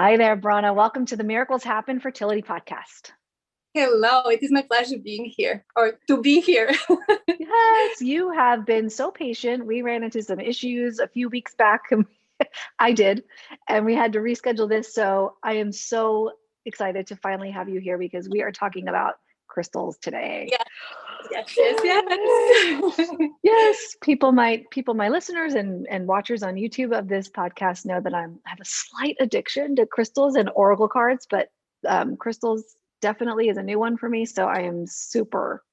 Hi there, Brana. Welcome to the Miracles Happen Fertility Podcast. Hello, it is my pleasure being here or to be here. Yes, you have been so patient. We ran into some issues a few weeks back. I did, and we had to reschedule this. So I am so excited to finally have you here because we are talking about crystals today. Yes. Yes, my listeners and watchers on YouTube of this podcast know that I have a slight addiction to crystals and oracle cards, but crystals definitely is a new one for me. So I am super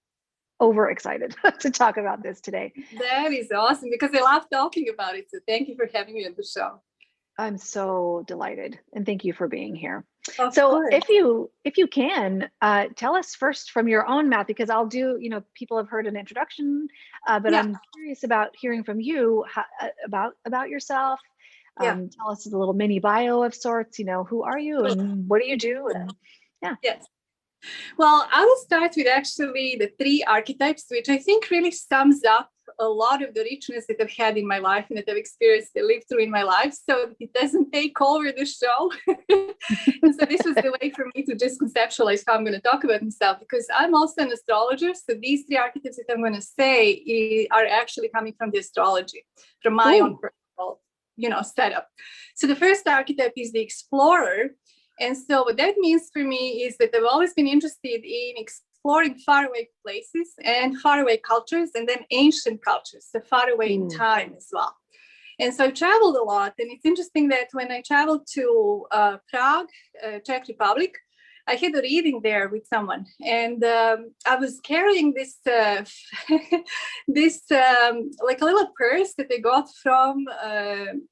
overexcited to talk about this today. That is awesome because I love talking about it. So thank you for having me on the show. I'm so delighted, and thank you for being here. Of so course. if you can tell us first from your own mouth, because I'll do, people have heard an introduction, but I'm curious about hearing from you about yourself. Tell us a little mini bio of sorts, who are you and what do you do? And Yes. Well, I will start with actually the 3 archetypes, which I think really sums up a lot of the richness that I've had in my life and that I've experienced and lived through in my life. So it doesn't take over the show. So this was the way for me to just conceptualize how I'm going to talk about myself, because I'm also an astrologer. So these 3 archetypes that I'm going to say are actually coming from the astrology, from my own personal, setup. So the first archetype is the explorer. And so what that means for me is that I've always been interested in exploring faraway places and faraway cultures, and then ancient cultures, so far away in time as well. And so I've traveled a lot, and it's interesting that when I traveled to Prague, Czech Republic, I had a reading there with someone, and I was carrying this like a little purse that I got from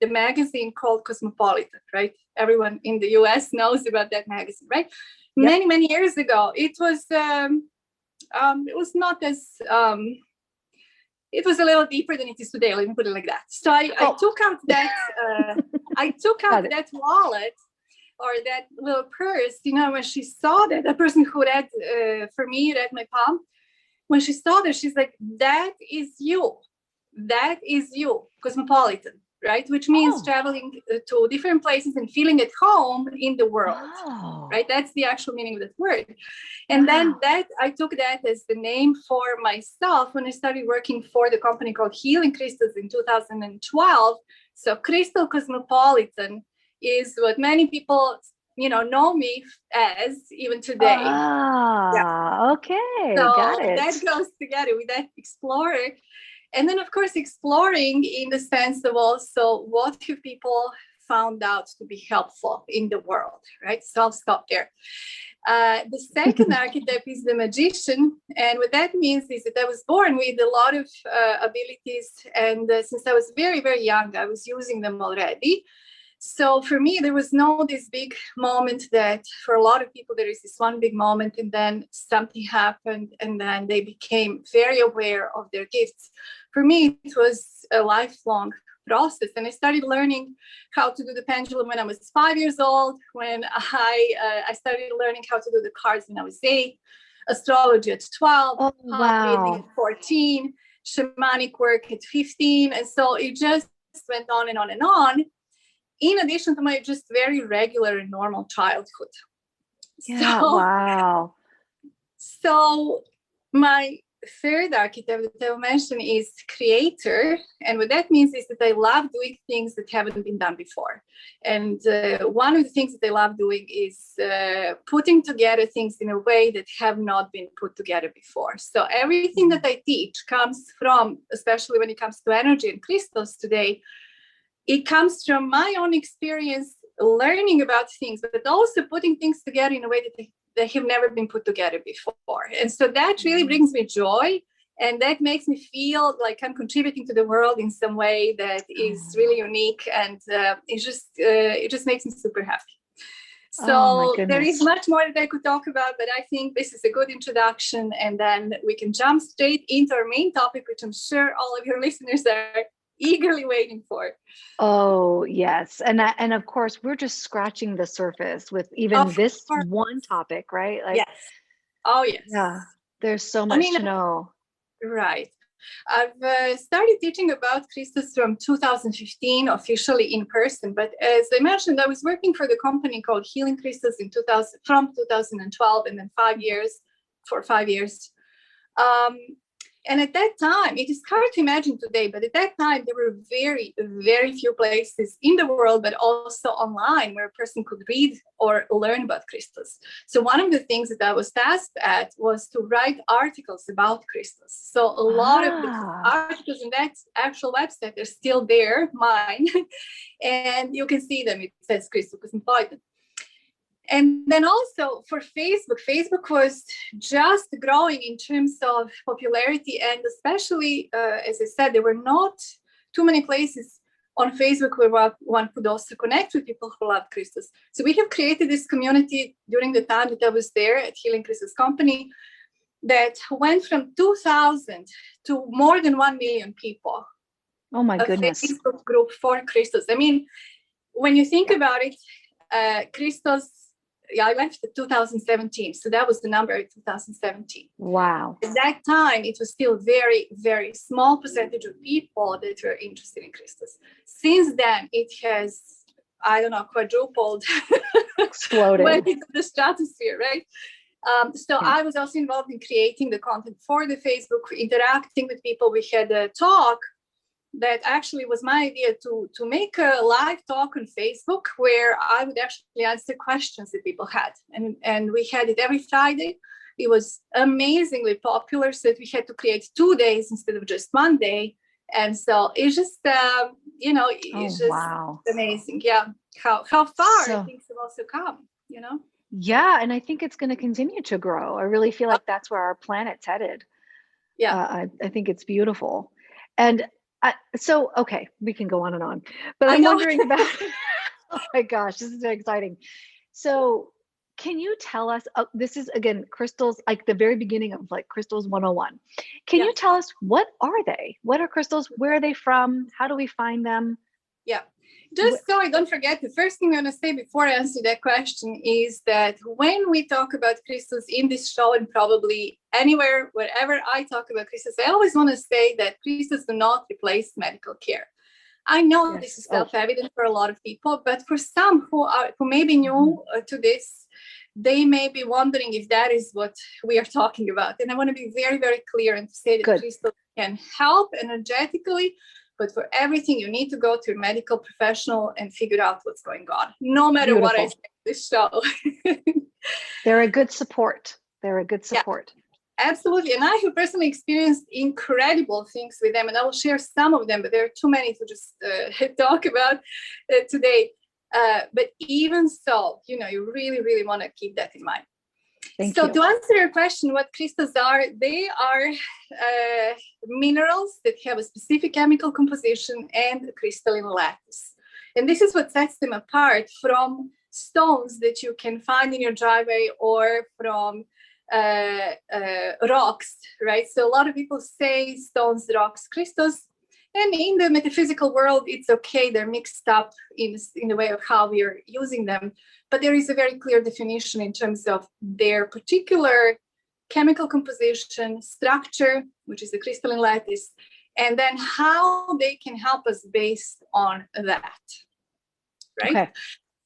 the magazine called Cosmopolitan, right? Everyone in the US knows about that magazine, right? Yep. Many years ago. It was not as it was a little deeper than it is today. Let me put it like that. So I took out that that wallet, or that little purse, when she saw that, the person who read my palm, when she saw that, she's like, that is you, Cosmopolitan, right? Which means traveling to different places and feeling at home in the world, right? That's the actual meaning of that word. And then I took that as the name for myself when I started working for the company called Healing Crystals in 2012. So Crystal Cosmopolitan is what many people, know me as even today. Okay. So got it. That goes together with that explorer. And then, of course, exploring in the sense of also what have people found out to be helpful in the world, right? So I'll stop there. The second archetype is the magician. And what that means is that I was born with a lot of abilities. And since I was very, very young, I was using them already. So for me, there was no this big moment that for a lot of people, there is this one big moment and then something happened and then they became very aware of their gifts. For me, it was a lifelong process. And I started learning how to do the pendulum when I was 5 years old, when I started learning how to do the cards when I was 8, astrology at 12, reading at 14, shamanic work at 15. And so it just went on and on and on, in addition to my just very regular and normal childhood. So my third archetype that I will mention is creator. And what that means is that I love doing things that haven't been done before. And one of the things that I love doing is putting together things in a way that have not been put together before. So everything that I teach comes from, especially when it comes to energy and crystals today, it comes from my own experience learning about things, but also putting things together in a way that they have never been put together before. And so that really brings me joy. And that makes me feel like I'm contributing to the world in some way that is really unique. And it just makes me super happy. So there is much more that I could talk about, but I think this is a good introduction. And then we can jump straight into our main topic, which I'm sure all of your listeners are eagerly waiting for. Oh, yes. And of course, we're just scratching the surface with even this one topic, right? Yes. Oh, yes. Yeah. There's so much to know. Right. I've started teaching about crystals from 2015, officially in person. But as I mentioned, I was working for the company called Healing Crystals from 2012, and then 5 years. And at that time, it is hard to imagine today, but at that time, there were very, very few places in the world, but also online, where a person could read or learn about crystals. So one of the things that I was tasked at was to write articles about crystals. So a lot of the articles in that actual website are still there, mine, and you can see them. It says Crystal Cosmopolitan. And then also for Facebook was just growing in terms of popularity. And especially, as I said, there were not too many places on Facebook where one could also connect with people who love crystals. So we have created this community during the time that I was there at Healing Crystals Company that went from 2,000 to more than 1 million people. Oh my goodness. A Facebook group for crystals. I mean, when you think about it, crystals, I left in 2017. So that was the number in 2017. Wow. At that time, it was still very, very small percentage of people that were interested in crystals. Since then, it has, quadrupled. Exploded. Went into the stratosphere, right? I was also involved in creating the content for the Facebook, interacting with people. We had a talk that actually was my idea to make a live talk on Facebook where I would actually answer questions that people had. And we had it every Friday. It was amazingly popular, so that we had to create 2 days instead of just 1 day. And so it's just, wow. amazing. Yeah. How far things have also come, Yeah. And I think it's going to continue to grow. I really feel like that's where our planet's headed. Yeah. I think it's beautiful. And okay, we can go on, but I'm wondering about, oh my gosh, this is so exciting. So can you tell us, this is again, crystals, like the very beginning of like crystals 101. Can you tell us, what are they? What are crystals? Where are they from? How do we find them? Yeah. Just so I don't forget, the first thing I'm going to say before I answer that question is that when we talk about crystals in this show, and probably anywhere, wherever I talk about crystals, I always want to say that crystals do not replace medical care. I know this is self-evident for a lot of people, but for some who may be new to this, they may be wondering if that is what we are talking about. And I want to be very, very clear and to say that crystals can help energetically, but for everything, you need to go to a medical professional and figure out what's going on, no matter what I say in this show. They're a good support. Yeah, absolutely. And I have personally experienced incredible things with them, and I will share some of them, but there are too many to just talk about today. But even so, you really, really want to keep that in mind. Thank you. To answer your question, what crystals are, they are minerals that have a specific chemical composition and a crystalline lattice. And this is what sets them apart from stones that you can find in your driveway or from rocks, right? So a lot of people say stones, rocks, crystals. And in the metaphysical world, it's okay. They're mixed up in the way of how we are using them. But there is a very clear definition in terms of their particular chemical composition, structure, which is the crystalline lattice, and then how they can help us based on that, right? Okay.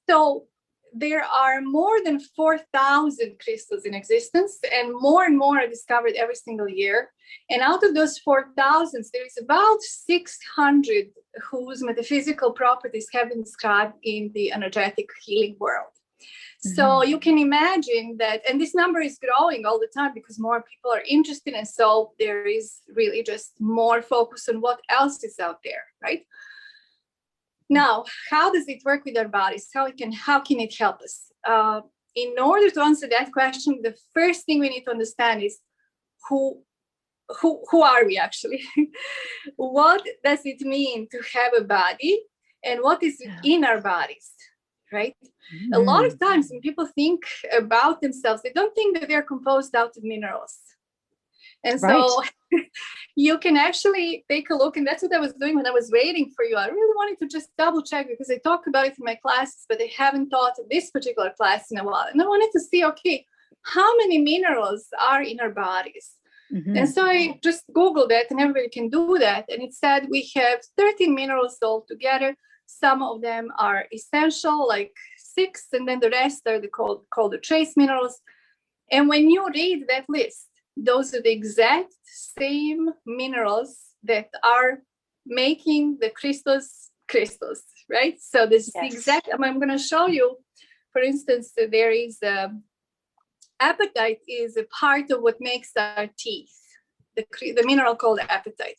So there are more than 4,000 crystals in existence, and more are discovered every single year. And out of those 4,000, there is about 600 whose metaphysical properties have been described in the energetic healing world. Mm-hmm. So you can imagine that, and this number is growing all the time because more people are interested, and so there is really just more focus on what else is out there, right? Now, how does it work with our bodies? How can it help us? In order to answer that question, the first thing we need to understand is who are we actually? What does it mean to have a body, and what is in our bodies, right? Mm-hmm. A lot of times when people think about themselves, they don't think that they're composed out of minerals. And so you can actually take a look, and that's what I was doing when I was waiting for you. I really wanted to just double check because I talk about it in my classes, but I haven't taught this particular class in a while. And I wanted to see, okay, how many minerals are in our bodies? And so I just Googled that, and everybody can do that. And it said we have 13 minerals altogether. Some of them are essential, like 6, and then the rest are called the trace minerals. And when you read that list, those are the exact same minerals that are making the crystals, right? So this is the exact, I'm going to show you, for instance, there is apatite is a part of what makes our teeth, the mineral called apatite.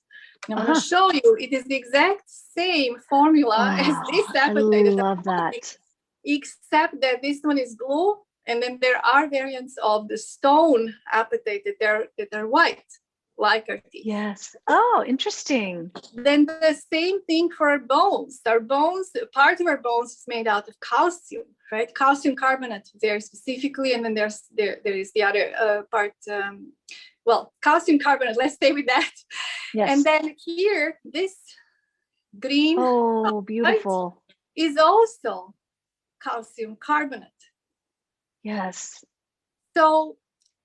And I'm going to show you, it is the exact same formula as this apatite. I love that. Except that this one is blue, and then there are variants of the stone apatite that are white, like our teeth. Yes. Oh, interesting. Then the same thing for our bones. Our bones, part of our bones is made out of calcium, right? Calcium carbonate very specifically, and then there is the other part. Calcium carbonate. Let's stay with that. Yes. And then here, this green, beautiful, is also calcium carbonate. Yes. So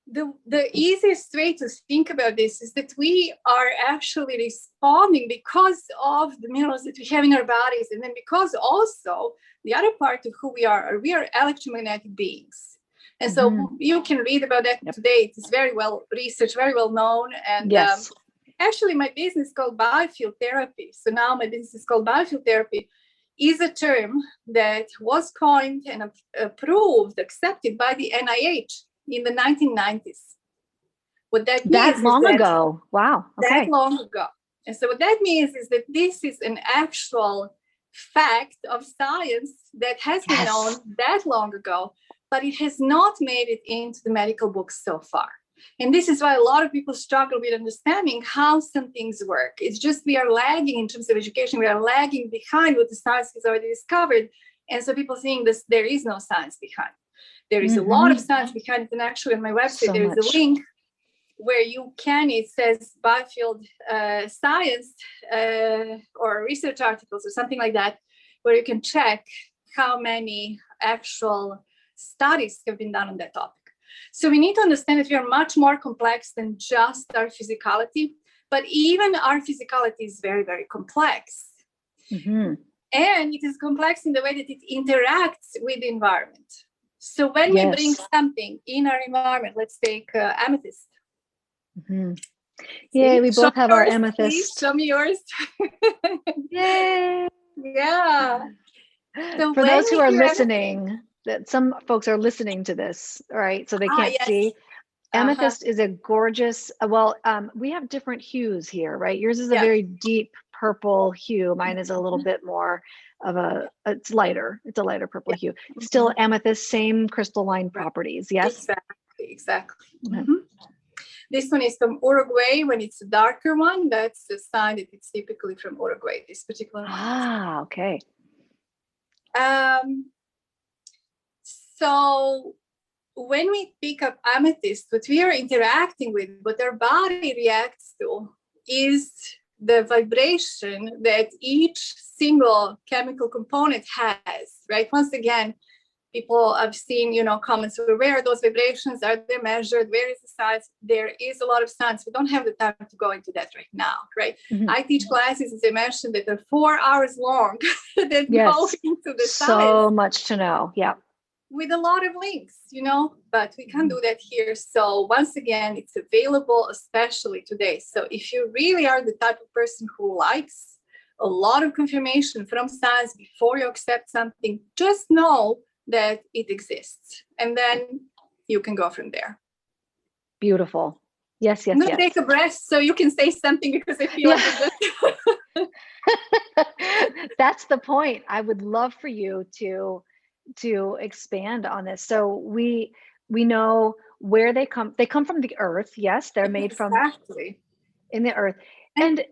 the easiest way to think about this is that we are actually responding because of the minerals that we have in our bodies, and then because also the other part of who we are electromagnetic beings. And so you can read about that today. It is very well researched, very well known. And actually my business is called biofield therapy. So now my business is called biofield therapy, is a term that was coined and approved, accepted by the NIH in the 1990s. What that means that long ago. Wow. Okay. That long ago. And so what that means is that this is an actual fact of science that has been known that long ago, but it has not made it into the medical books so far. And this is why a lot of people struggle with understanding how some things work. It's just we are lagging in terms of education. We are lagging behind what the science has already discovered. And so people think this, there is no science behind. There is a lot of science behind it. And actually on my website, there is a link where you can, it says biofield science or research articles or something like that, where you can check how many actual studies have been done on that topic. So we need to understand that we are much more complex than just our physicality, but even our physicality is very, very complex. And it is complex in the way that it interacts with the environment. So when we bring something in our environment, let's take amethyst. Yay, we both have our amethyst. Please, show me yours. Yay. Yeah. So for those who are listening, that some folks are listening to this, all right, so they can't see. Amethyst is a gorgeous, we have different hues here, right? Yours is a very deep purple hue. Mine is a little bit more of it's lighter. It's a lighter purple hue. Still amethyst, same crystalline properties. Yes. Exactly. This one is from Uruguay. When it's a darker one, that's the sign that it's typically from Uruguay, this particular one. Okay. So when we pick up amethyst, what we are interacting with, what our body reacts to, is the vibration that each single chemical component has, right? Once again, people have seen, comments, where are those vibrations? Are they measured? Where is the science? There is a lot of science. We don't have the time to go into that right now, right? I teach classes, as I mentioned, that are 4 hours long that go into the science. So much to know. Yeah. With a lot of links, but we can't do that here. So once again, it's available, especially today. So if you really are the type of person who likes a lot of confirmation from science before you accept something, just know that it exists. And then you can go from there. Beautiful. Yes. I'm going to take a breath so you can say something, because I feel like that's the point. I would love for you to expand on this. So we know where they come from the earth. Yes, they're made from in the earth. And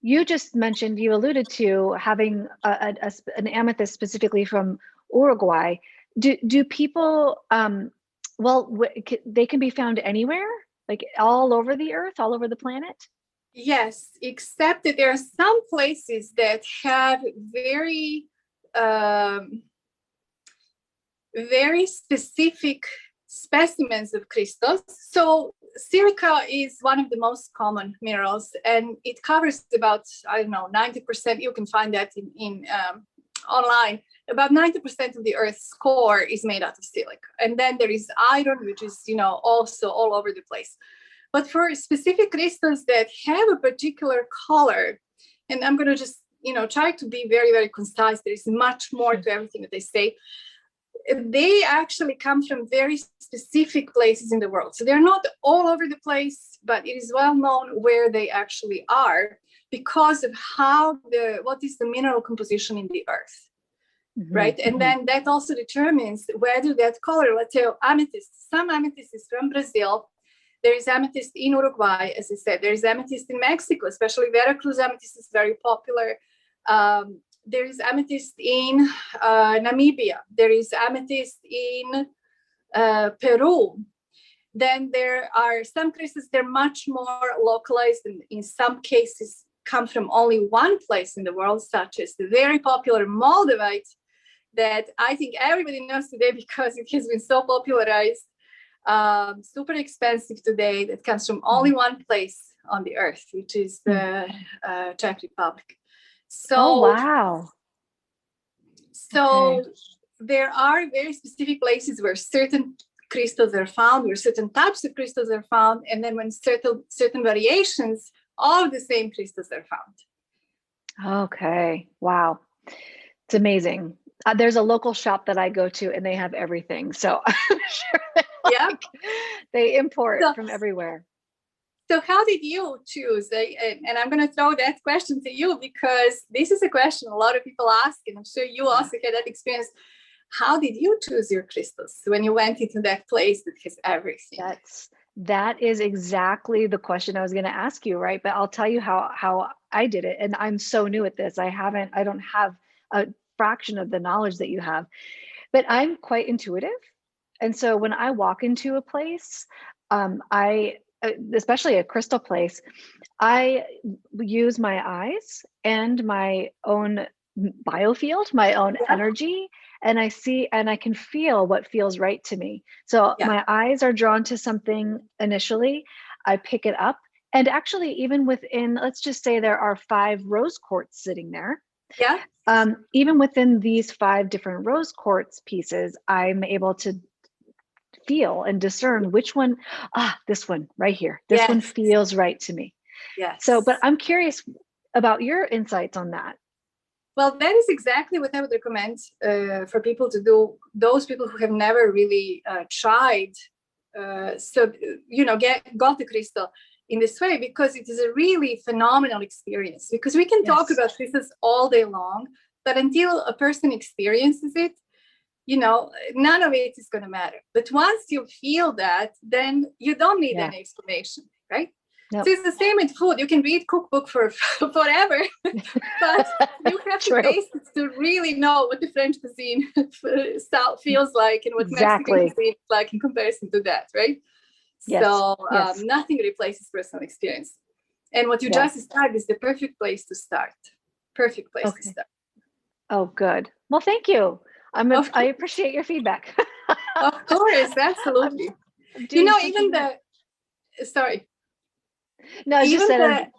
you just mentioned, you alluded to having an amethyst specifically from Uruguay. Do people they can be found anywhere, like all over the earth, all over the planet? Yes, except that there are some places that have very very specific specimens of crystals. So silica is one of the most common minerals, and it covers about, I don't know, 90%. You can find that in online. About 90% of the Earth's core is made out of silica. And then there is iron, which is, also all over the place. But for specific crystals that have a particular color, and I'm going to just, try to be very, very concise. There is much more to everything that they say. They actually come from very specific places in the world. So they're not all over the place, but it is well known where they actually are because of what is the mineral composition in the Earth. Mm-hmm. Right. And then that also determines whether that color, let's say amethyst, some amethyst is from Brazil. There is amethyst in Uruguay, as I said. There is amethyst in Mexico, especially Veracruz amethyst is very popular. There is amethyst in Namibia. There is amethyst in Peru. Then there are some crystals, they're much more localized, and in some cases come from only one place in the world, such as the very popular Moldavite that I think everybody knows today because it has been so popularized, super expensive today, that comes from only one place on the Earth, which is the Czech Republic. So, wow. So there are very specific places where certain crystals are found, where certain types of crystals are found, and then when certain variations of the same crystals are found. Okay. Wow. It's amazing. There's a local shop that I go to and they have everything. So I'm sure they import from everywhere. So how did you choose? And I'm going to throw that question to you because this is a question a lot of people ask, and I'm sure you also had that experience. How did you choose your crystals when you went into that place that has everything? That is exactly the question I was going to ask you, right? But I'll tell you how I did it. And I'm so new at this. I don't have a fraction of the knowledge that you have, but I'm quite intuitive. And so when I walk into a place, especially a crystal place, I use my eyes and my own biofield, my own energy, and I see and I can feel what feels right to me. So my eyes are drawn to something initially, I pick it up, and actually even within, let's just say there are 5 rose quartz sitting there. Yeah. Even within these 5 different rose quartz pieces, I'm able to feel and discern which one, this one right here, this one feels right to me. Yes. So, but I'm curious about your insights on that. Well, that is exactly what I would recommend for people to do. Those people who have never really tried, got the crystal in this way, because it is a really phenomenal experience. Because we can talk about crystals all day long, but until a person experiences it, none of it is going to matter. But once you feel that, then you don't need any explanation, right? Nope. So it's the same with food. You can read cookbook for forever, but you have to taste it to really know what the French cuisine feels like and what Mexican cuisine is like in comparison to that, right? Yes. So nothing replaces personal experience. And what you just described is the perfect place to start. Perfect place to start. Oh, good. Well, thank you. I appreciate your feedback. Of course, absolutely. Even sorry. No, I just said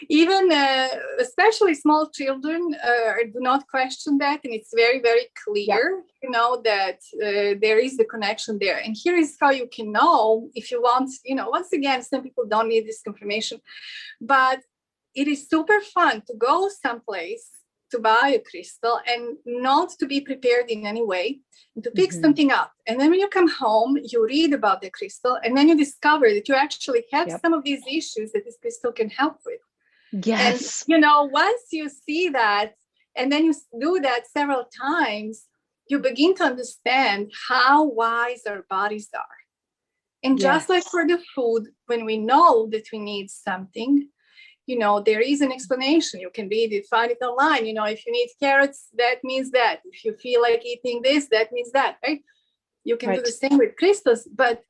even especially small children do not question that, and it's very, very clear, that there is the connection there. And here is how you can know if you want. Once again, some people don't need this confirmation, but it is super fun to go someplace to buy a crystal and not to be prepared in any way, and to pick something up. And then when you come home, you read about the crystal, and then you discover that you actually have some of these issues that this crystal can help with. Yes. And, once you see that, and then you do that several times, you begin to understand how wise our bodies are. And just like for the food, when we know that we need something, there is an explanation. You can read it, find it online. If you need carrots, that means that. If you feel like eating this, that means that, right? You can do the same with crystals, but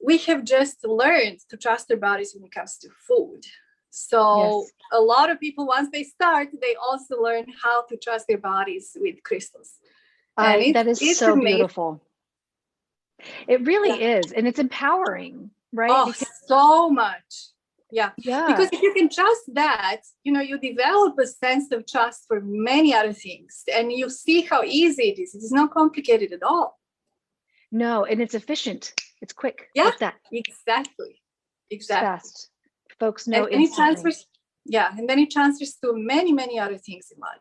we have just learned to trust our bodies when it comes to food. So a lot of people, once they start, they also learn how to trust their bodies with crystals. That is so beautiful. It really is. And it's empowering, right? Oh, so much. Yeah. Yeah. Because if you can trust that, you develop a sense of trust for many other things, and you see how easy it is. It is not complicated at all. No, and it's efficient. It's quick. Yeah, like that. Exactly. It's fast. Folks know and instantly. And then it transfers to many, many other things in life.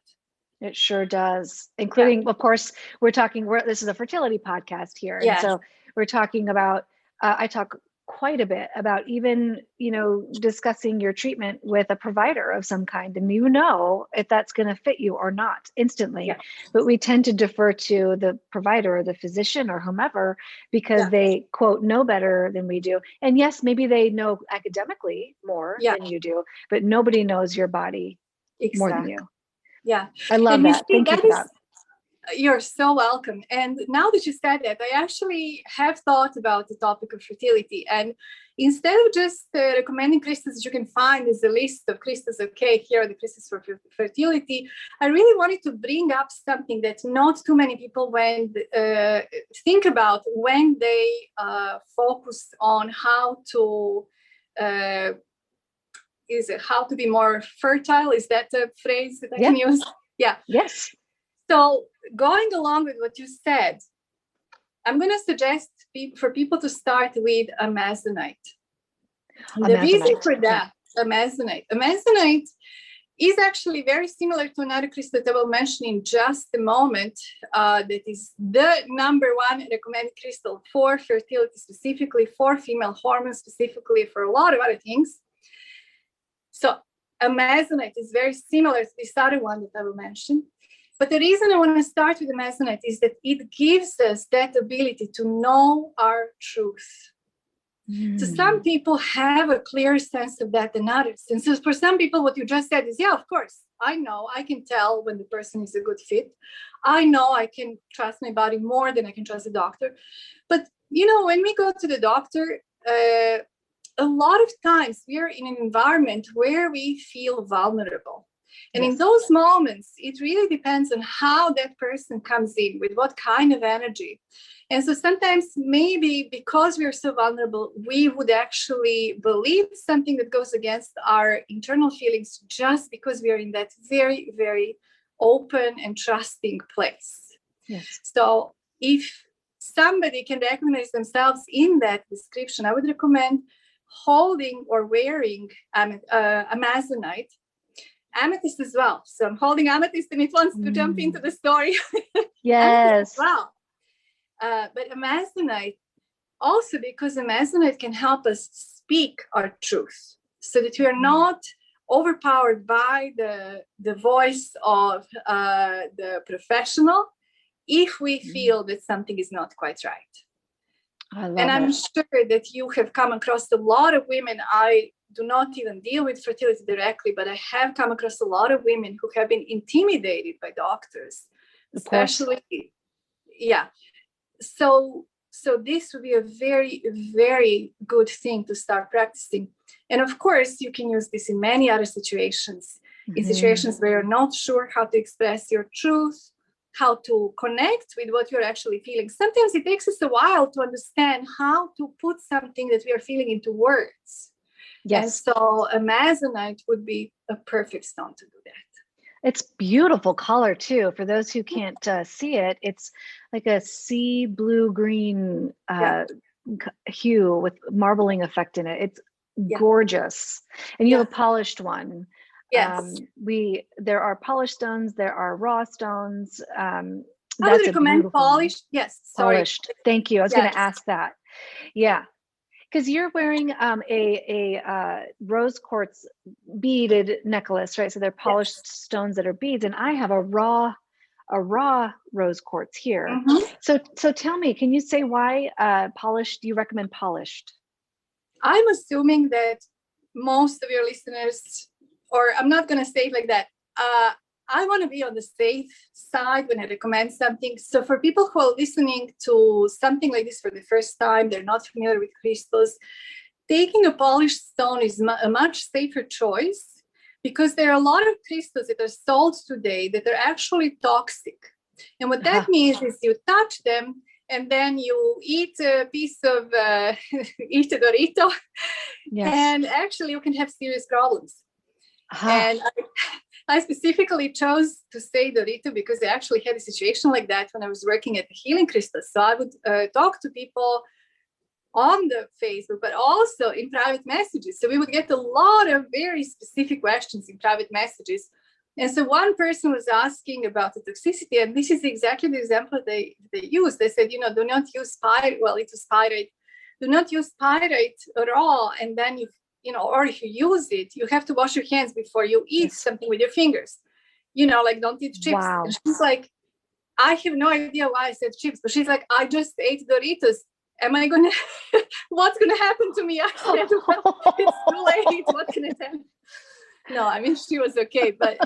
It sure does, including, of course, this is a fertility podcast here. And so we're talking about, I talk quite a bit about even, discussing your treatment with a provider of some kind, and if that's going to fit you or not instantly. Yeah. But we tend to defer to the provider or the physician or whomever, because they, quote, know better than we do. And yes, maybe they know academically more than you do, but nobody knows your body more than you. Yeah. I love that. Thank you for that. You're so welcome. And now that you said that, I actually have thought about the topic of fertility. And instead of just recommending crystals that you can find as a list of crystals, here are the crystals for fertility, I really wanted to bring up something that not too many people think about when they focus on how to be more fertile. Is that a phrase that I can use? Yeah. Yes. So going along with what you said, I'm going to suggest for people to start with amazonite. The reason for that, amazonite is actually very similar to another crystal that I will mention in just a moment. That is the number one recommended crystal for fertility, specifically for female hormones, specifically for a lot of other things. So amazonite is very similar to this other one that I will mention. But the reason I want to start with amazonite is that it gives us that ability to know our truth. So some people have a clear sense of that than others. And so for some people, what you just said is, of course, I know, I can tell when the person is a good fit. I know I can trust my body more than I can trust a doctor. But, when we go to the doctor, a lot of times we are in an environment where we feel vulnerable. And in those moments, it really depends on how that person comes in, with what kind of energy. And so sometimes maybe because we are so vulnerable, we would actually believe something that goes against our internal feelings just because we are in that very, very open and trusting place. Yes. So if somebody can recognize themselves in that description, I would recommend holding or wearing amazonite. Amethyst as well. So I'm holding amethyst, and it wants to jump into the story. Yes. Wow. But amazonite, also because amazonite can help us speak our truth, so that we are not overpowered by the voice of the professional if we feel that something is not quite right. I'm sure that you have come across a lot of women. I do not even deal with fertility directly, but I have come across a lot of women who have been intimidated by doctors, especially. Yeah. So this would be a very, very good thing to start practicing. And of course, you can use this in many other situations, in situations where you're not sure how to express your truth, how to connect with what you're actually feeling. Sometimes it takes us a while to understand how to put something that we are feeling into words. Yes. And so amazonite would be a perfect stone to do that. It's beautiful color too. For those who can't see it, it's like a sea blue green hue with marbling effect in it. It's gorgeous. And you have a polished one. Yes. There are polished stones. There are raw stones. I would recommend polished. Yes. Sorry. Polished. Thank you. I was going to ask that. Yeah. Because you're wearing a rose quartz beaded necklace, right? So they're polished stones that are beads, and I have a raw rose quartz here. So tell me, can you say why polished? Do you recommend polished? I'm assuming that most of your listeners, or I'm not going to say it like that. I want to be on the safe side when I recommend something. So for people who are listening to something like this for the first time, they're not familiar with crystals, taking a polished stone is a much safer choice, because there are a lot of crystals that are sold today that are actually toxic. And what that means is you touch them and then you eat a piece of eat a Dorito, and actually you can have serious problems. And I specifically chose to say Dorito because I actually had a situation like that when I was working at the Healing Crystals. So I would talk to people on the Facebook, but also in private messages. So we would get a lot of very specific questions in private messages. And so one person was asking about the toxicity, and this is exactly the example they used. They said, do not use pyrite. Well, it was pyrite. Do not use pyrite raw, and then or if you use it, you have to wash your hands before you eat something with your fingers. Like don't eat chips. Wow. And she's like, I have no idea why I said chips, but she's like, I just ate Doritos. Am I gonna? What's gonna happen to me? I said, well, it's too late. What can I tell you? No, I mean, she was okay. But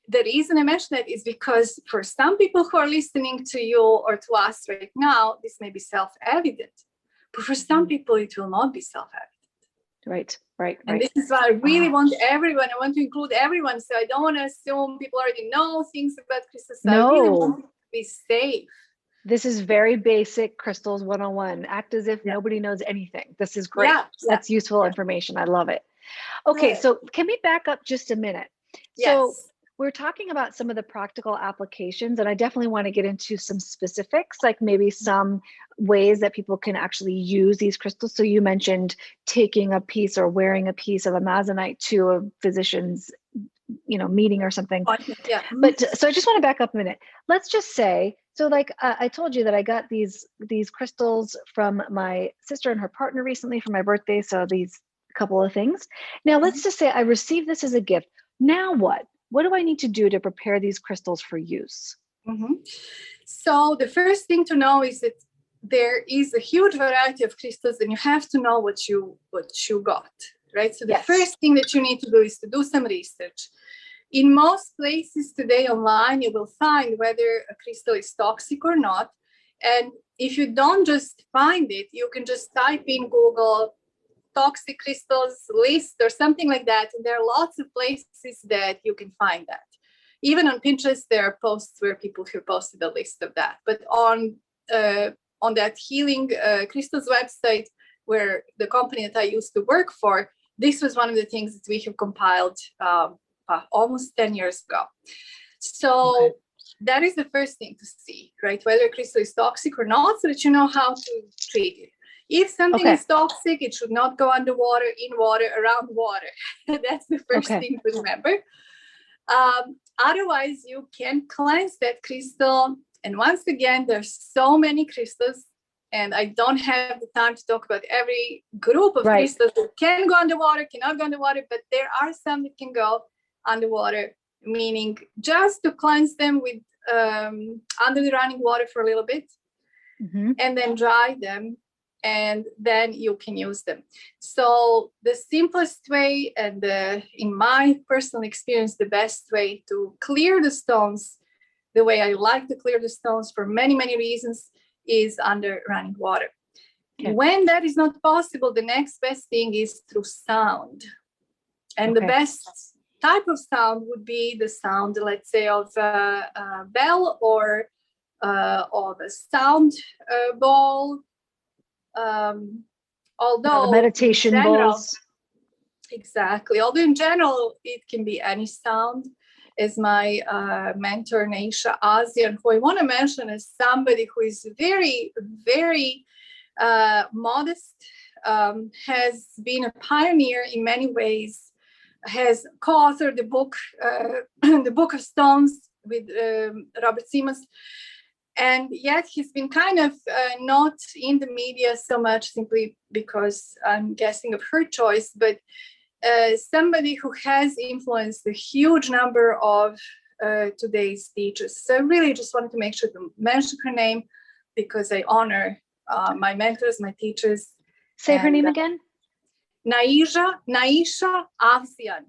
the reason I mentioned that is because for some people who are listening to you or to us right now, this may be self-evident. But for some people, it will not be self-evident. Right. And this is why I really want everyone. I want to include everyone. So I don't want to assume people already know things about crystals. So I really want to be safe. This is very basic Crystals 101. Act as if nobody knows anything. This is great. That's useful information. I love it. Okay, so can we back up just a minute? So we're talking about some of the practical applications, and I definitely want to get into some specifics, like maybe some ways that people can actually use these crystals. So you mentioned taking a piece or wearing a piece of amazonite to a physician's meeting or something. But so I just want to back up a minute. Let's just say, so like I told you that I got these crystals from my sister and her partner recently for my birthday. So these couple of things. Now let's just say I received this as a gift. Now what? What do I need to do to prepare these crystals for use? So the first thing to know is that there is a huge variety of crystals, and you have to know what you got, right? So the first thing that you need to do is to do some research. In most places today online, you will find whether a crystal is toxic or not. And if you don't just find it, you can just type in Google toxic crystals list or something like that. And there are lots of places that you can find that. Even on Pinterest, there are posts where people have posted a list of that. But on that Healing Crystals website, where the company that I used to work for, this was one of the things that we have compiled almost 10 years ago. So that is the first thing to see, right? Whether a crystal is toxic or not, so that you know how to treat it. If something is toxic, it should not go underwater, in water, around water. That's the first thing to remember. Otherwise, you can cleanse that crystal. And once again, there's so many crystals, and I don't have the time to talk about every group of crystals that can go underwater, cannot go underwater, but there are some that can go underwater, meaning just to cleanse them with under the running water for a little bit, and then dry them, and then you can use them. So the simplest way, and in my personal experience, the best way to clear the stones, the way I like to clear the stones for many, many reasons, is under running water. When that is not possible, the next best thing is through sound. And the best type of sound would be the sound, let's say, of a bell or of a sound ball. Although meditation bowls. Exactly. Although in general, it can be any sound. As my mentor, Naisha Asian, who I want to mention as somebody who is very, very modest, has been a pioneer in many ways, has co-authored the book, The Book of Stones with Robert Simmons. And yet he's been kind of not in the media so much, simply because I'm guessing of her choice, but somebody who has influenced a huge number of today's teachers. So I really just wanted to make sure to mention her name, because I honor my mentors, my teachers. Say her name again. Naisha Avzian.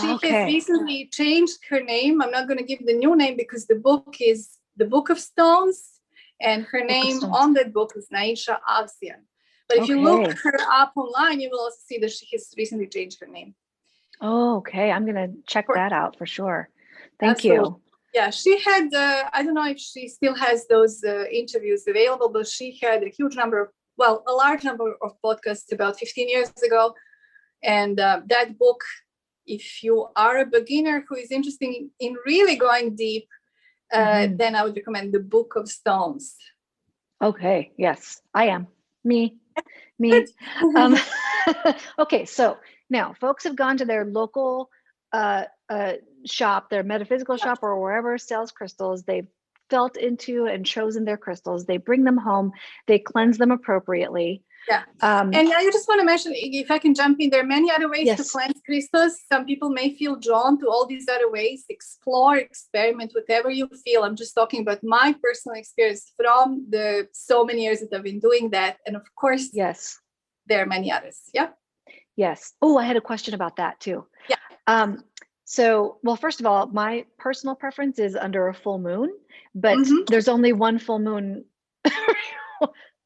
She has recently changed her name. I'm not going to give the new name because the book is The Book of Stones, and her name on that book is Naisha Avzian. But if you look her up online, you will also see that she has recently changed her name. Oh, okay. I'm going to check that out for sure. Thank you. Yeah, she had, I don't know if she still has those interviews available, but she had a large number of podcasts about 15 years ago. And that book, if you are a beginner who is interested in really going deep, then I would recommend the Book of Stones. Okay. Yes, I am. Me. Okay. So now folks have gone to their local shop, their metaphysical shop, or wherever sells crystals. They've felt into and chosen their crystals. They bring them home. They cleanse them appropriately. Yeah. And I just want to mention, if I can jump in, there are many other ways to cleanse crystals. Some people may feel drawn to all these other ways. Explore, experiment, whatever you feel. I'm just talking about my personal experience from the so many years that I've been doing that. And of course, yes, there are many others. Yeah. Yes. Oh, I had a question about that too. Yeah. So, well, first of all, my personal preference is under a full moon, but there's only one full moon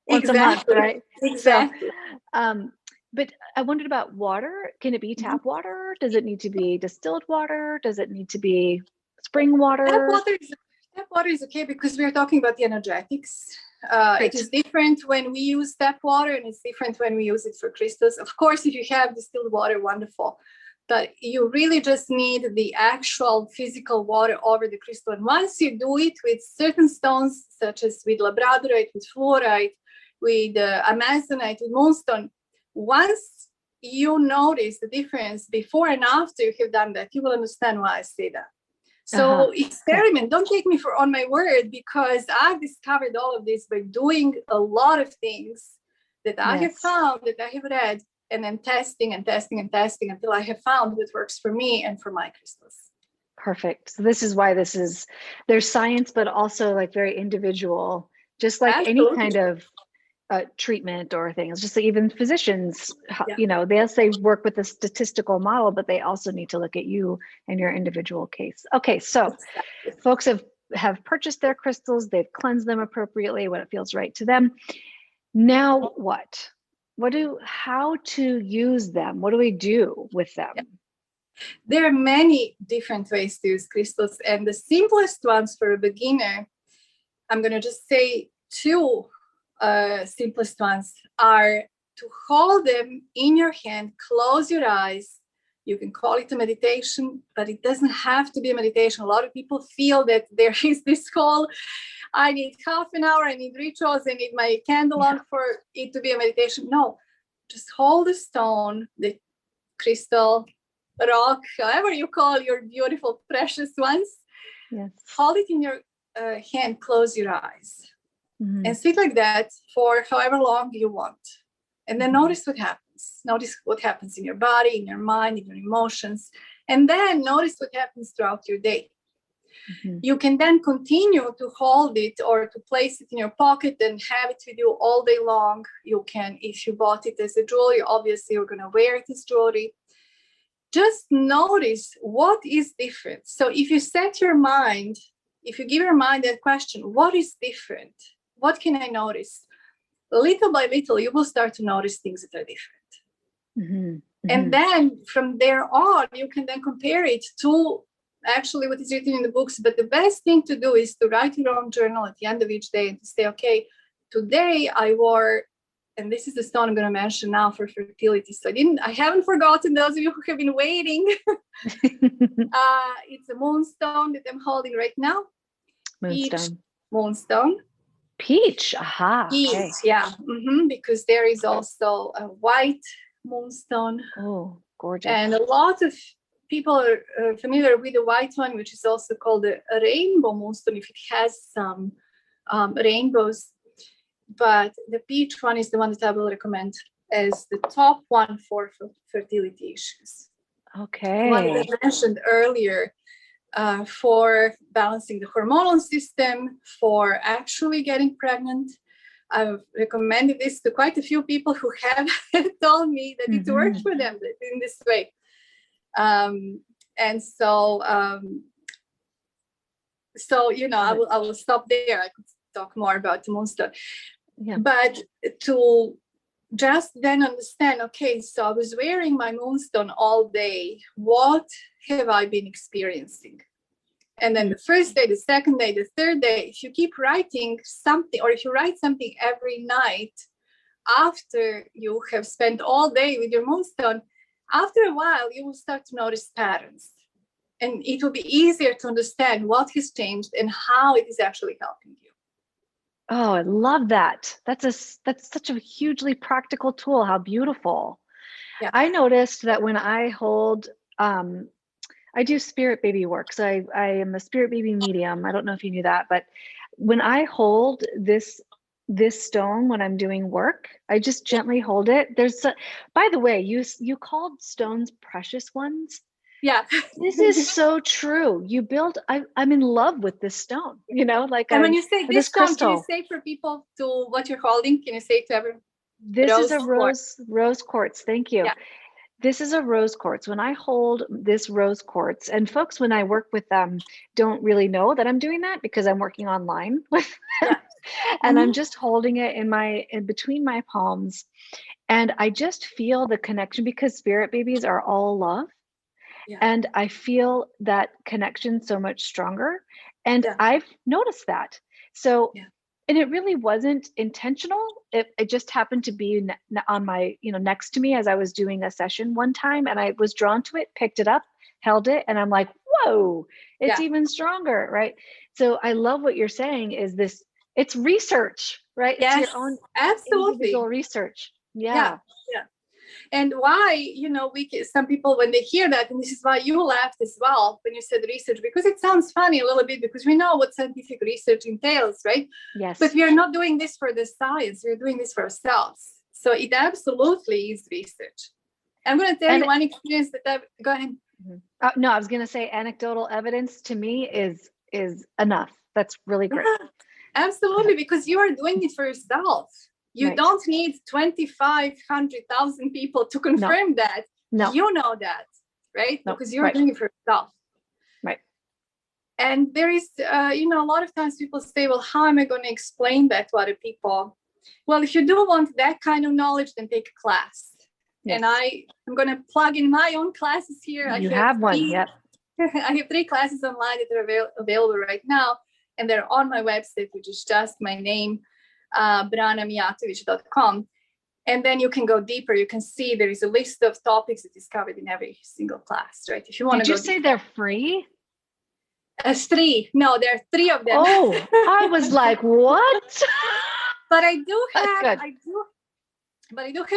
once a month, right? Exactly. So, but I wondered about water. Can it be tap water? Does it need to be distilled water? Does it need to be spring water? Tap water is okay because we're talking about the energetics. It is different when we use tap water, and it's different when we use it for crystals. Of course, if you have distilled water, wonderful. But you really just need the actual physical water over the crystal. And once you do it with certain stones, such as with labradorite, with fluorite, with amazonite, with moonstone, once you notice the difference before and after you have done that, you will understand why I say that. So experiment. Don't take me on my word, because I've discovered all of this by doing a lot of things that I have found, that I have read, and then testing until I have found what works for me and for my crystals. Perfect. So this is why there's science, but also like very individual, just like any kind of treatment or things. Just like even physicians, you know, they work with a statistical model, but they also need to look at you and your individual case. Okay, so folks have purchased their crystals, they've cleansed them appropriately when it feels right to them. Now what? How to use them? What do we do with them? There are many different ways to use crystals, and the simplest ones for a beginner, I'm going to just say two simplest ones, are to hold them in your hand, close your eyes. You can call it a meditation, but it doesn't have to be a meditation. A lot of people feel that there is this whole, I need half an hour, I need rituals, I need my candle on for it to be a meditation. No, just hold the stone, the crystal, rock, however you call your beautiful, precious ones. Yes. Hold it in your hand, close your eyes, and sit like that for however long you want. And then notice what happens. Notice what happens in your body, in your mind, in your emotions. And then notice what happens throughout your day. You can then continue to hold it or to place it in your pocket and have it with you all day long. You can, if you bought it as a jewelry, obviously you're going to wear it as jewelry. Just notice what is different. So if you set your mind, if you give your mind that question, what is different? What can I notice? Little by little, you will start to notice things that are different. And then from there on, you can then compare it to actually what is written in the books. But the best thing to do is to write your own journal at the end of each day and to say, okay, today I wore, and this is the stone I'm going to mention now for fertility. So I haven't forgotten, those of you who have been waiting. It's a moonstone that I'm holding right now. Moonstone. Peach. Aha. Peach, okay. Yeah. Because there is also a white moonstone. Oh, gorgeous. And a lot of people are familiar with the white one, which is also called a rainbow moonstone if it has some rainbows. But the peach one is the one that I will recommend as the top one for fertility issues. Okay. One that I mentioned earlier, for balancing the hormonal system, for actually getting pregnant. I've recommended this to quite a few people who have told me that it works for them in this way. And so, you know, I will stop there. I could talk more about the moonstone. Yeah. But to just then understand, okay, so I was wearing my moonstone all day. What have I been experiencing? And then the first day, the second day, the third day, if you keep writing something, or if you write something every night after you have spent all day with your moonstone, after a while, you will start to notice patterns. And it will be easier to understand what has changed and how it is actually helping you. Oh, I love that. That's such a hugely practical tool. How beautiful. Yeah. I noticed that when I hold, I do spirit baby work. So I am a spirit baby medium. I don't know if you knew that, but when I hold this stone, when I'm doing work, I just gently hold it. By the way, you called stones precious ones. Yeah. This is so true. I'm in love with this stone, like, and when you say this stone, crystal. can you say for people to what you're holding? Can you say to everyone? This is a rose quartz. Thank you. Yeah. This is a rose quartz. When I hold this rose quartz, and folks, when I work with them, don't really know that I'm doing that because I'm working online with them. Yeah. And I'm just holding it in between my palms. And I just feel the connection, because spirit babies are all love. Yeah. And I feel that connection so much stronger. And I've noticed that. So, and it really wasn't intentional. It just happened to be on my, next to me as I was doing a session one time, and I was drawn to it, picked it up, held it, and I'm like, whoa, it's even stronger, right? So I love what you're saying is this, it's research, right? Yes, it's your own absolutely individual research. Yeah. And why, some people, when they hear that, and this is why you laughed as well when you said research, because it sounds funny a little bit, because we know what scientific research entails, right? Yes. But we are not doing this for the science. We're doing this for ourselves. So it absolutely is research. I'm going to tell you one experience go ahead. No, I was going to say anecdotal evidence to me is enough. That's really great. Yeah, absolutely, because you are doing it for yourself. You don't need 2,500,000 people to confirm that. No. You know that, right? No. Because you're doing it for yourself. Right. And there is, a lot of times people say, well, how am I going to explain that to other people? Well, if you do want that kind of knowledge, then take a class. Yes. And I'm going to plug in my own classes here. You have one, yep. I have 3 classes online that are available right now. And they're on my website, which is just my name. BranaMijatovic.com, and then you can go deeper. You can see there is a list of topics that is covered in every single class, right? If you want to go. Did you say they're free? 3. No, there are 3 of them. Oh, I was like, what? But I do have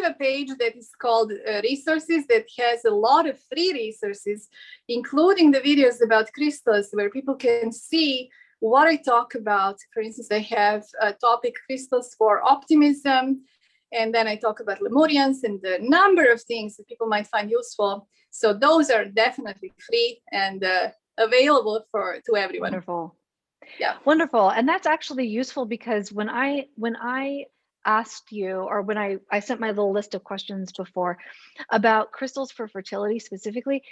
a page that is called resources, that has a lot of free resources, including the videos about crystals, where people can see what I talk about. For instance, I have a topic, crystals for optimism, and then I talk about Lemurians and the number of things that people might find useful. So those are definitely free and available to everyone. Wonderful. Yeah. Wonderful. And that's actually useful, because when I asked you, or when I sent my little list of questions before about crystals for fertility specifically,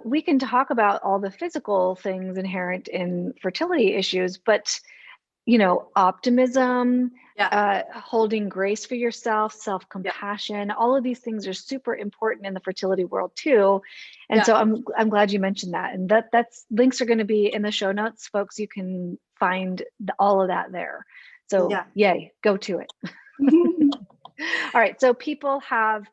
we can talk about all the physical things inherent in fertility issues, but, optimism, holding grace for yourself, self-compassion, all of these things are super important in the fertility world too. And so I'm glad you mentioned that. And that's links are going to be in the show notes, folks. You can find all of that there. So yay, go to it. All right. So people have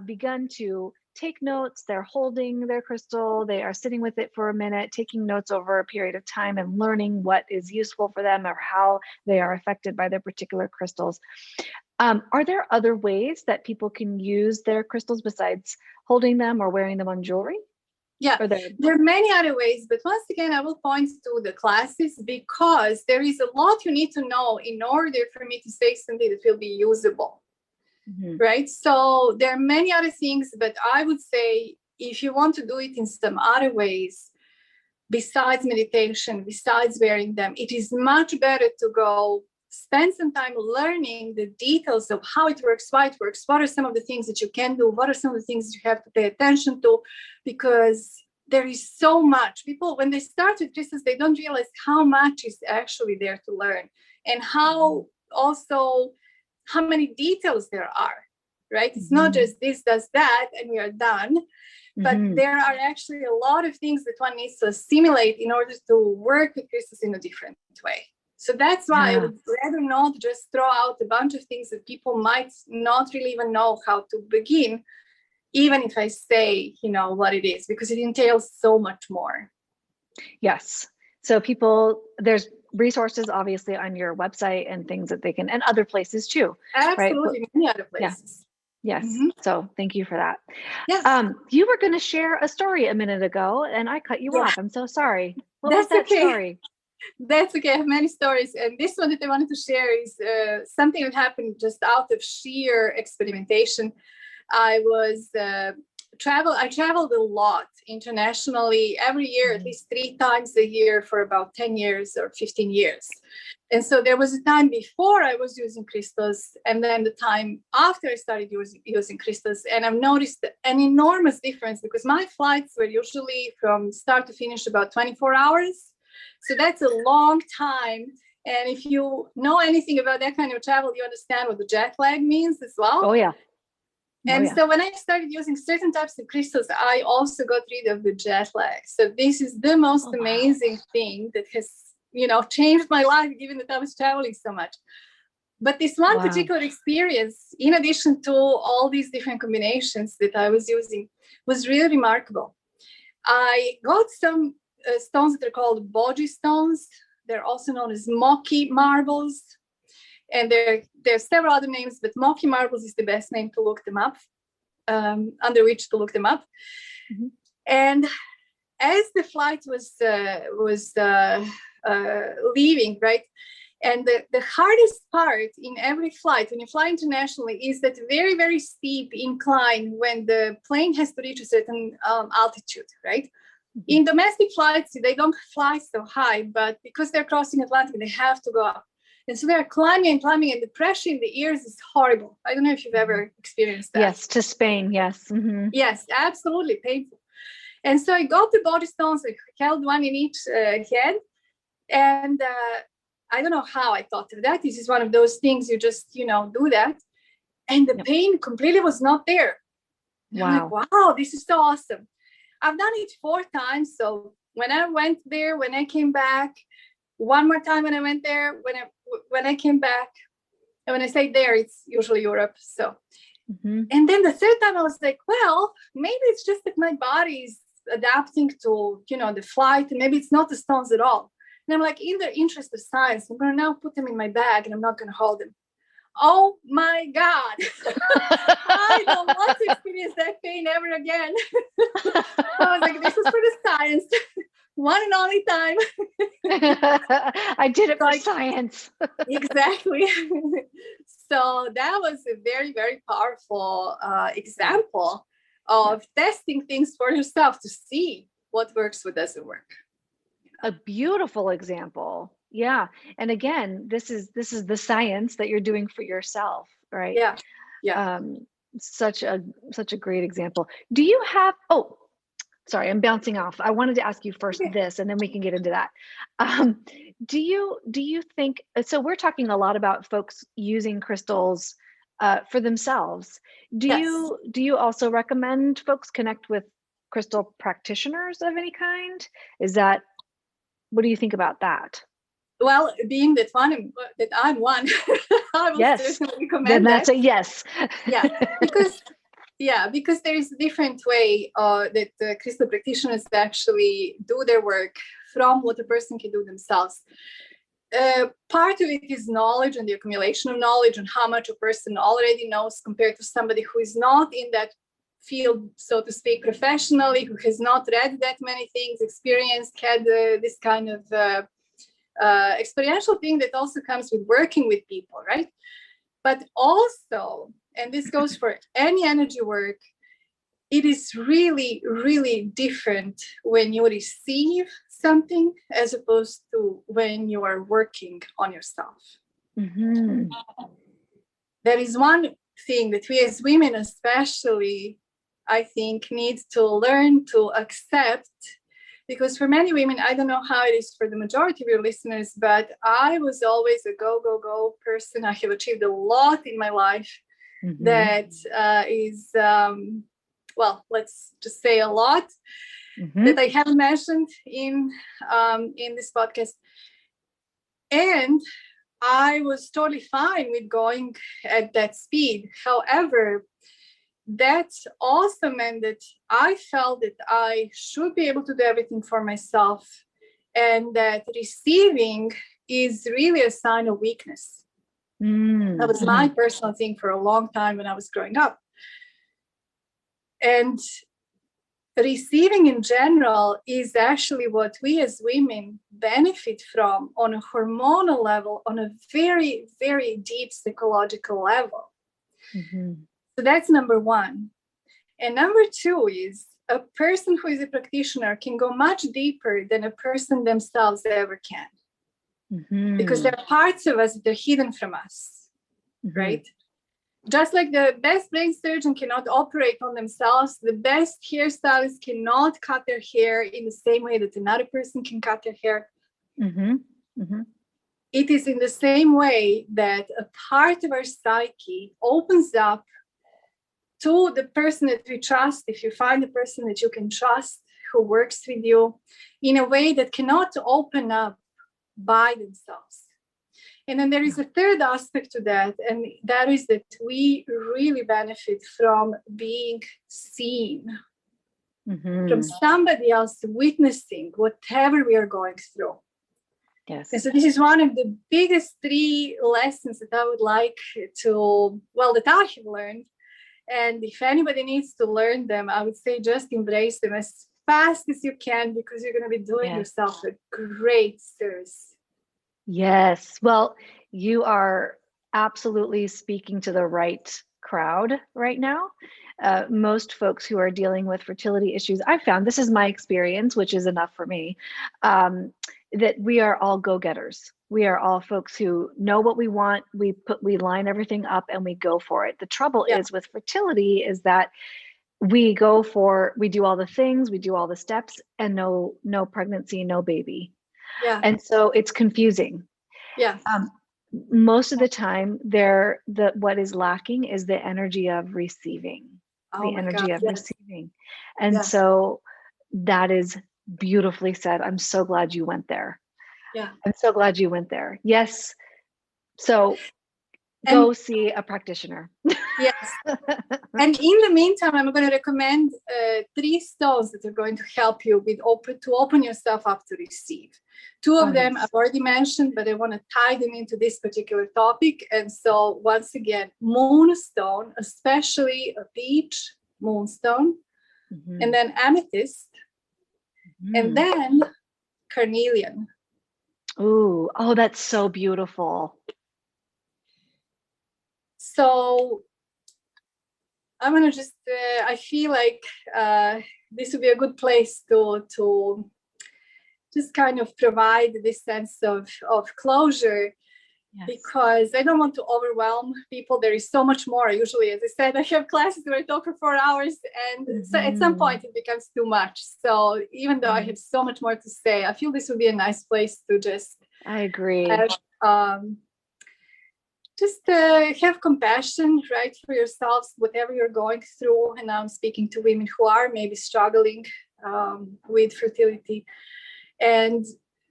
begun to take notes. They're holding their crystal. They are sitting with it for a minute, taking notes over a period of time and learning what is useful for them or how they are affected by their particular crystals. Are there other ways that people can use their crystals besides holding them or wearing them on jewelry? Yeah, there are many other ways, but once again, I will point to the classes, because there is a lot you need to know in order for me to say something that will be usable. Mm-hmm. Right? So there are many other things, but I would say if you want to do it in some other ways, besides meditation, besides wearing them, it is much better to go spend some time learning the details of how it works, why it works, what are some of the things that you can do, what are some of the things that you have to pay attention to, because there is so much. People, when they start with crystals, they don't realize how much is actually there to learn, and how many details there are. right? It's not just this does that and we are done, but there are actually a lot of things that one needs to assimilate in order to work with crystals in a different way. So that's why I would rather not just throw out a bunch of things that people might not really even know how to begin, even if I say, what it is, because it entails so much more. Yes. So there's resources obviously on your website and things that they can, and other places too. Absolutely, right? many other places. Yeah. Yes. So thank you for that. Yes. You were going to share a story a minute ago and I cut you off. I'm so sorry. What was that story? That's okay. I have many stories. And this one that I wanted to share is something that happened just out of sheer experimentation. I traveled a lot internationally every year, at least 3 times a year for about 10 years or 15 years. And so there was a time before I was using crystals, and then the time after I started using crystals. And I've noticed an enormous difference because my flights were usually from start to finish about 24 hours. So that's a long time. And if you know anything about that kind of travel, you understand what the jet lag means as well. Oh, yeah. And so when I started using certain types of crystals, I also got rid of the jet lag. So this is the most amazing thing that has, changed my life, given that I was traveling so much. But this one particular experience, in addition to all these different combinations that I was using, was really remarkable. I got some stones that are called boji stones. They're also known as mochi marbles. And there are several other names, but mochi marbles is the best name to look them up, under which to look them up. And as the flight was leaving, right? And the hardest part in every flight, when you fly internationally, is that very, very steep incline when the plane has to reach a certain altitude, right? In domestic flights, they don't fly so high, but because they're crossing Atlantic, they have to go up. And so they're climbing, and the pressure in the ears is horrible. I don't know if you've ever experienced that. Yes, to Spain, yes. Yes, absolutely painful. And so I got the body stones, I held one in each head. And I don't know how I thought of that. This is one of those things you just, do that. And the pain completely was not there. I'm like, wow, this is so awesome. I've done it 4 times. So when I went there, when I came back, one more time when I went there, when I came back, and when I say there, it's usually Europe. So, and then the 3rd time I was like, well, maybe it's just that my body is adapting to, the flight, and maybe it's not the stones at all. And I'm like, in the interest of science, I'm going to now put them in my bag and I'm not going to hold them. Oh my God. I don't want to experience that pain ever again. I was like, this is for the science. One and only time. I did it for science. Exactly. So that was a very, very powerful example of testing things for yourself to see what works, what doesn't work. A beautiful example. Yeah. And again, this is the science that you're doing for yourself, right? Yeah. Yeah. Such a great example. Do you have, sorry, I'm bouncing off. I wanted to ask you first this, and then we can get into that. Do you think, so we're talking a lot about folks using crystals for themselves. Do you also recommend folks connect with crystal practitioners of any kind? What do you think about that? Well, being that I'm one, I would certainly recommend then that's a yes. Because there is a different way that crystal practitioners actually do their work from what a person can do themselves. Part of it is knowledge and the accumulation of knowledge and how much a person already knows compared to somebody who is not in that field, so to speak, professionally, who has not read that many things, had this kind of experiential thing that also comes with working with people, right? But also, and this goes for any energy work, it is really, really different when you receive something as opposed to when you are working on yourself. There is one thing that we as women especially, I think, need to learn to accept, because for many women, I don't know how it is for the majority of your listeners, but I was always a go, go, go person. I have achieved a lot in my life. that is, well, let's just say a lot that I haven't mentioned in this podcast. And I was totally fine with going at that speed. However, that also meant that I felt that I should be able to do everything for myself, and that receiving is really a sign of weakness. That was my personal thing for a long time when I was growing up. And receiving in general is actually what we as women benefit from on a hormonal level, on a very, very deep psychological level. So that's number one. And number two is a person who is a practitioner can go much deeper than a person themselves ever can. Because there are parts of us that are hidden from us, right? Just like the best brain surgeon cannot operate on themselves, the best hairstylist cannot cut their hair in the same way that another person can cut their hair. It is in the same way that a part of our psyche opens up to the person that we trust. If you find a person that you can trust, who works with you in a way that cannot open up by themselves. And then there is a third aspect to that, and that is that we really benefit from being seen, from somebody else witnessing whatever we are going through. Yes. And so this is one of the biggest 3 lessons that I would like to, that I have learned. And if anybody needs to learn them, I would say just embrace them as fast as you can, because you're going to be doing yourself a great service. Yes. Well, you are absolutely speaking to the right crowd right now. Most folks who are dealing with fertility issues, I've found, this is my experience, which is enough for me, that we are all go-getters. We are all folks who know what we want. We line everything up and we go for it. The trouble is with fertility is that we do all the things, we do all the steps, and no pregnancy, no baby. Yeah. And so it's confusing. Yeah. Most of the time what is lacking is the energy of receiving. Receiving. And so that is beautifully said. I'm so glad you went there. Yeah. I'm so glad you went there. Yes. So go see a practitioner. Yes. And in the meantime, I'm going to recommend 3 stones that are going to help you to open yourself up to receive. 2 of them I've already mentioned, but I want to tie them into this particular topic. And so once again, moonstone, especially a peach moonstone, and then amethyst, and then carnelian. Oh, that's so beautiful. So I'm going to just, I feel like this would be a good place to just kind of provide this sense of closure, because I don't want to overwhelm people. There is so much more. Usually, as I said, I have classes where I talk for 4 hours, and so at some point it becomes too much. So even though I have so much more to say, I feel this would be a nice place to just, I agree. Have compassion, right, for yourselves, whatever you're going through. And I'm speaking to women who are maybe struggling with fertility, and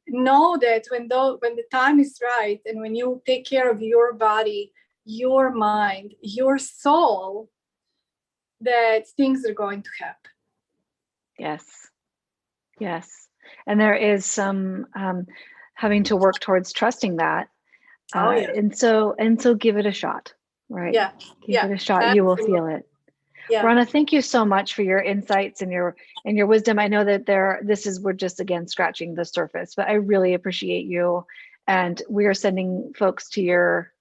know that when the time is right, and when you take care of your body, your mind, your soul, that things are going to happen. Yes. And there is some having to work towards trusting that. And so give it a shot, right? Give it a shot. Absolutely. You will feel it. Brana, thank you so much for your insights and your wisdom. I know that we're just again scratching the surface, but I really appreciate you. And we are sending folks to your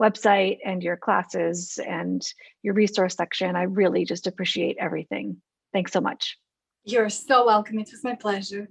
website and your classes and your resource section. I really just appreciate everything. Thanks so much. You're so welcome. It was my pleasure.